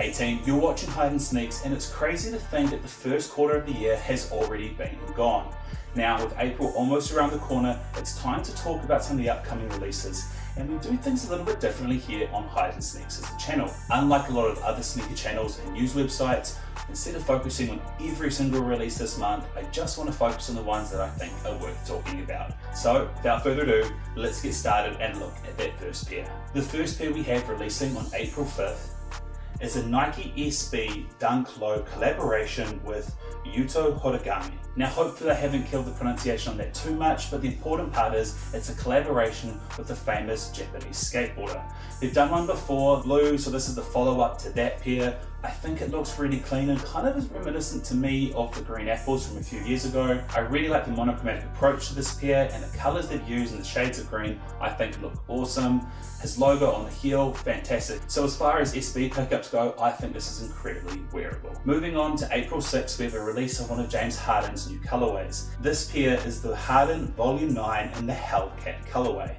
Hey team, you're watching Hide and Sneaks, and it's crazy to think that the first quarter of the year has already been and gone. Now with April almost around the corner, it's time to talk about some of the upcoming releases, and we do things a little bit differently here on Hide and Sneaks as a channel. Unlike a lot of other sneaker channels and news websites, instead of focusing on every single release this month, I just want to focus on the ones that I think are worth talking about. So without further ado, let's get started and look at that first pair. The first pair we have releasing on April 5th is a Nike SB Dunk Low collaboration with Yuto Horigami. Now hopefully I haven't killed the pronunciation on that too much, but the important part is it's a collaboration with a famous Japanese skateboarder. They've done one before, blue, so this is the follow-up to that pair. I think it looks really clean and kind of is reminiscent to me of the green apples from a few years ago. I really like the monochromatic approach to this pair, and the colours they've used in the shades of green I think look awesome. His logo on the heel, fantastic. So as far as SB pickups go, I think this is incredibly wearable. Moving on to April 6th, we have a release of one of James Harden's new colorways. This pair is the Harden Volume 9 in the Hellcat colorway.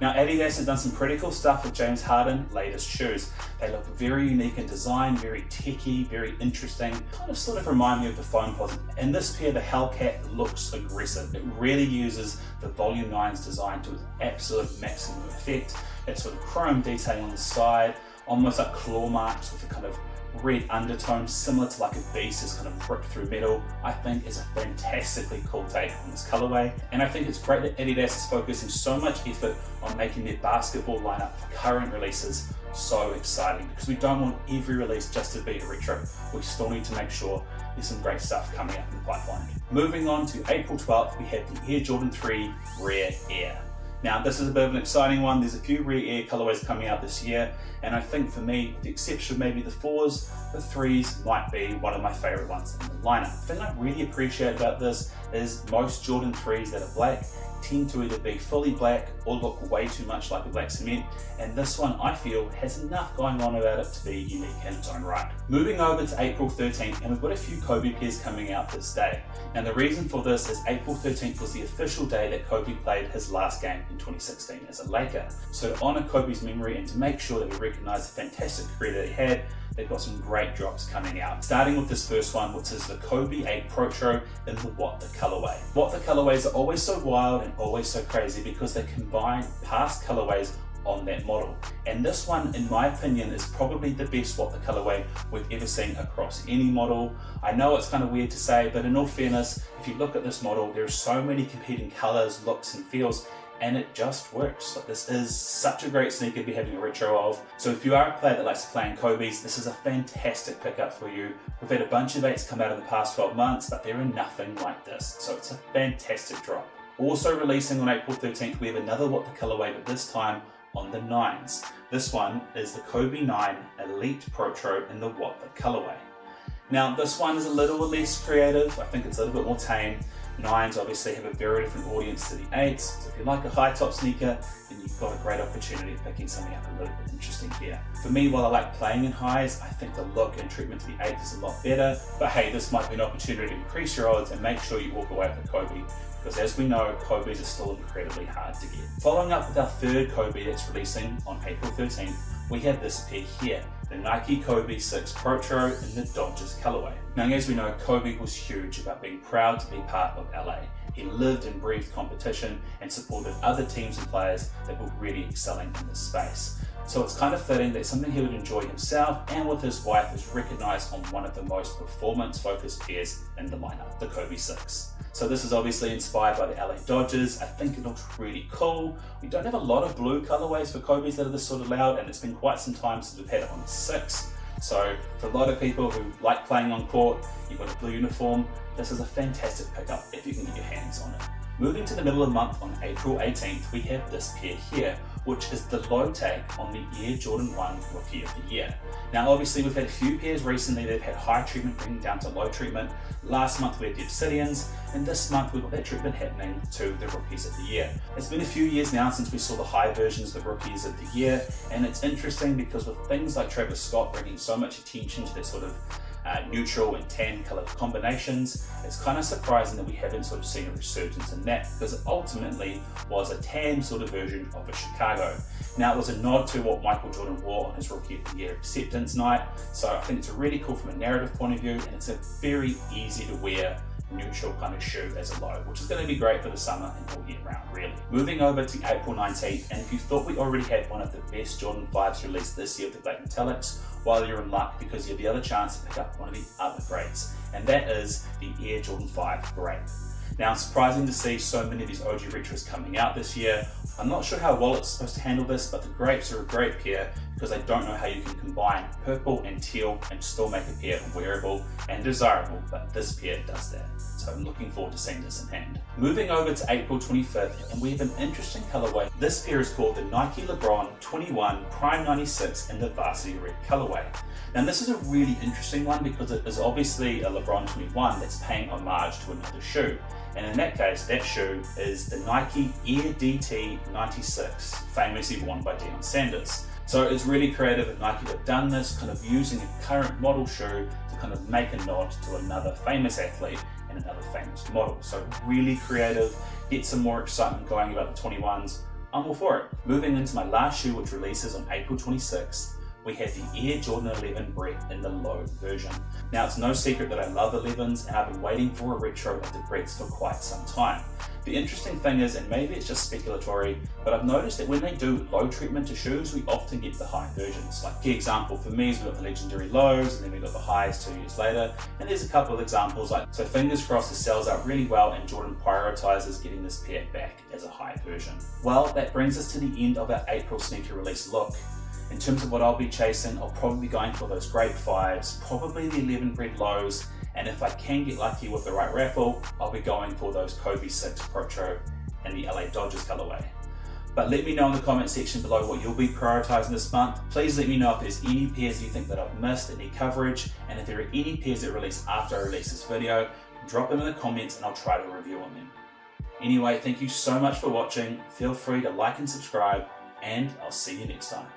Now Adidas has done some pretty cool stuff with James Harden's latest shoes. They look very unique in design, very techy, very interesting, kind of sort of remind me of the foam posit. In this pair, the Hellcat looks aggressive. It really uses the Volume 9's design to its absolute maximum effect. It's sort of chrome detailing on the side, almost like claw marks with a kind of red undertone similar to like a beast that's kind of pricked through metal. I think is a fantastically cool take on this colorway, and I think it's great that Adidas is focusing so much effort on making their basketball lineup for current releases so exciting, because we don't want every release just to be a retro. We still need to make sure there's some great stuff coming up in the pipeline. Moving on to April 12th, we have the Air Jordan 3 Rare Air. Now this is a bit of an exciting one. There's a few Rare Air colorways coming out this year, and I think for me, with the exception of maybe the 4s, the 3s might be one of my favorite ones in the lineup. The thing I really appreciate about this is most Jordan 3s that are black tend to either be fully black or look way too much like a black cement, and this one I feel has enough going on about it to be unique in its own right. Moving over to April 13th, and we've got a few Kobe pairs coming out this day. Now the reason for this is April 13th was the official day that Kobe played his last game in 2016 as a Laker. So to honour Kobe's memory and to make sure that we recognise the fantastic career that he had, they've got some great drops coming out. Starting with this first one, which is the Kobe 8 Protro in the What The colorway. What The colorways are always so wild and always so crazy because they combine past colorways on that model. And this one, in my opinion, is probably the best What The colorway we've ever seen across any model. I know it's kind of weird to say, but in all fairness, if you look at this model, there are so many competing colors, looks, and feels, and it just works. Like, this is such a great sneaker to be having a retro of. So if you are a player that likes to play in Kobe's, this is a fantastic pickup for you. We've had a bunch of 8s come out in the past 12 months, but there are nothing like this. So it's a fantastic drop. Also releasing on April 13th, we have another What The colorway, but this time on the 9s. This one is the Kobe 9 Elite Protro in the What The colorway. Now this one is a little less creative. I think it's a little bit more tame. 9s obviously have a very different audience to the 8s, so if you like a high top sneaker, then you've got a great opportunity of picking something up a little bit interesting here. For me, while I like playing in highs, I think the look and treatment to the 8s is a lot better, but hey, this might be an opportunity to increase your odds and make sure you walk away with a Kobe, because as we know, Kobe's are still incredibly hard to get. Following up with our third Kobe that's releasing on April 13th, we have this pair here, the Nike Kobe 6 Protro in the Dodgers colorway. Now as we know, Kobe was huge about being proud to be part of LA. He lived and breathed competition and supported other teams and players that were really excelling in this space. So it's kind of fitting that something he would enjoy himself and with his wife is recognized on one of the most performance-focused pairs in the lineup, the Kobe 6. So this is obviously inspired by the LA Dodgers. I think it looks really cool. We don't have a lot of blue colorways for Kobe's that are this sort of loud, and it's been quite some time since we've had it on the 6. So for a lot of people who like playing on court, you've got a blue uniform, this is a fantastic pickup if you can get your hands on it. Moving to the middle of the month on April 18th, we have this pair here, which is the low take on the Air Jordan 1 Rookie of the Year. Now obviously we've had a few pairs recently that have had high treatment bringing down to low treatment. Last month we had the Obsidians, and this month we've got that treatment happening to the Rookies of the Year. It's been a few years now since we saw the high versions of the Rookies of the Year, and it's interesting because with things like Travis Scott bringing so much attention to that sort of neutral and tan colour combinations. It's kind of surprising that we haven't sort of seen a resurgence in that, because it ultimately was a tan sort of version of a Chicago. Now, it was a nod to what Michael Jordan wore on his Rookie of the Year acceptance night, so I think it's really cool from a narrative point of view, and it's a very easy to wear neutral kind of shoe as a low, which is going to be great for the summer and all year round, really. Moving over to April 19th, and if you thought we already had one of the best Jordan 5s released this year with the black metallics, well, you're in luck, because you have the other chance to pick up one of the other grapes, and that is the Air Jordan 5 Grape. Now, it's surprising to see so many of these OG retros coming out this year. I'm not sure how well it's supposed to handle this, but the grapes are a great pair, because I don't know how you can combine purple and teal and still make a pair wearable and desirable, but this pair does that. So I'm looking forward to seeing this in hand. Moving over to April 25th, and we have an interesting colorway. This pair is called the Nike LeBron 21 Prime 96 in the Varsity Red colorway. Now, this is a really interesting one because it is obviously a LeBron 21 that's paying homage to another shoe. And in that case, that shoe is the Nike Air DT 96, famously worn by Deion Sanders. So it's really creative that Nike have done this, kind of using a current model shoe to kind of make a nod to another famous athlete and another famous model. So really creative, get some more excitement going about the 21s. I'm all for it. Moving into my last shoe, which releases on April 26th, we have the Air Jordan 11 Bred in the low version. Now, it's no secret that I love 11s, and I've been waiting for a retro of the Breds for quite some time. The interesting thing is, and maybe it's just speculatory, but I've noticed that when they do low treatment to shoes, we often get the high versions. Like, key example for me is we've got the legendary lows, and then we've got the highs 2 years later, and there's a couple of examples. So fingers crossed this sells out really well, and Jordan prioritizes getting this pair back as a high version. Well, that brings us to the end of our April sneaker release look. In terms of what I'll be chasing, I'll probably be going for those Grape 5s, probably the 11 Bred lows, and if I can get lucky with the right raffle, I'll be going for those Kobe 6 Protro and the LA Dodgers colorway. But let me know in the comment section below what you'll be prioritizing this month. Please let me know if there's any pairs you think that I've missed that need coverage, and if there are any pairs that release after I release this video, drop them in the comments and I'll try to review on them. Anyway, thank you so much for watching. Feel free to like and subscribe, and I'll see you next time.